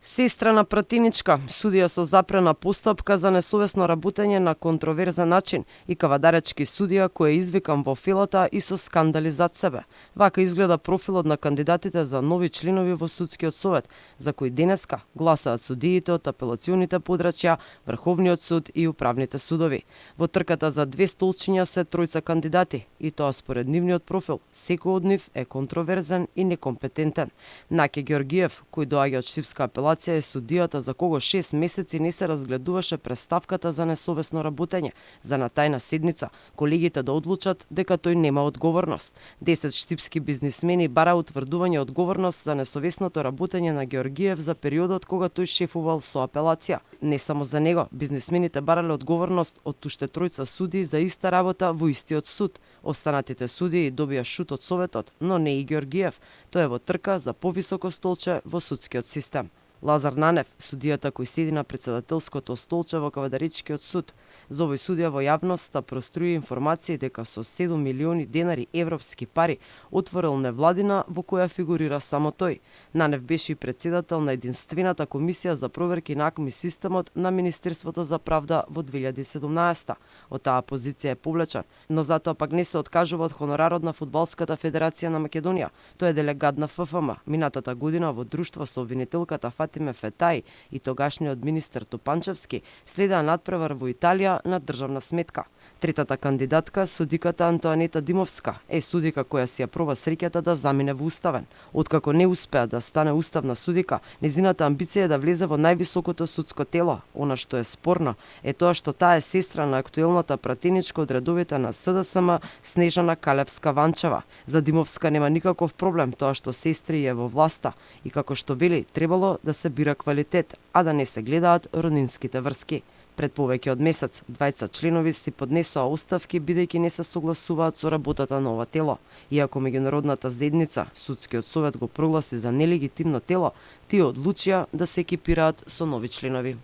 Сестра на пратеничка, судија со запрена постапка за несовесно работење на контроверзен начин и кавадаречки судија кој е извикан во филата и со скандали зад себе. Вака изгледа профилот на кандидатите за нови членови во судскиот совет, за кои денеска гласаат судиите од апелационите подрачја, Врховниот суд и управните судови. Во трката за две столчиња се тројца кандидати и тоа според нивниот профил. Секој од нив е контроверзен и некомпетентен. Наке Георгиев, кој доаѓа од Шипска апелација, е судијата за кого 6 месеци не се разгледуваше преставката за несовесно работење, за на тајна седница колегите да одлучат дека тој нема одговорност. 10 штипски бизнисмени бара утврдување одговорност за несовесното работење на Георгиев за периодот кога тој шефувал со апелација. Не само за него, бизнисмените барале одговорност од уште тројца судии за иста работа во истиот суд. Останатите судии добија шут од советот, но не и Георгиев. Тој е во трка за повисоко столче во судскиот систем. Лазар Нанев, судијата кој седи на председателското столче во Кавадаричкиот суд, за овој судија во јавноста проструи информации дека со 7 милиони денари европски пари отворил невладина во која фигурира само тој. Нанев беше и председател на единствената комисија за проверки на АКМИ системот на Министерството за правда во 2017. Од таа позиција е повлечен, но затоа пак не се откажува од хонорарот на Фудбалската федерација на Македонија. Тој е делегат на ФФМ минатата година во друштво со обвинителката Фатиме Фетај и тогашниот министер Топанчевски следеа надпревар во Италија на државна сметка. Третата кандидатка, судиката Антоанета Димовска, е судика која си ја проба среќата да замине во уставен. Откако не успеа да стане уставна судика, незината амбиција е да влезе во највисокото судско тело. Она што е спорно е тоа што таа е сестра на актуелната пратеничка од редовите на СДСМ Снежана Калевска-Ванчева. За Димовска нема никаков проблем тоа што сестри е во власта и како што вели, требало да се бира квалитет, а да не се гледаат роднинските врски. Пред повеќе од месец, двајца членови си поднесоа оставки бидејќи не се согласуваат со работата на ова тело. Иако меѓународната заедница, судскиот совет го прогласи за нелегитимно тело, тие одлучија да се екипираат со нови членови.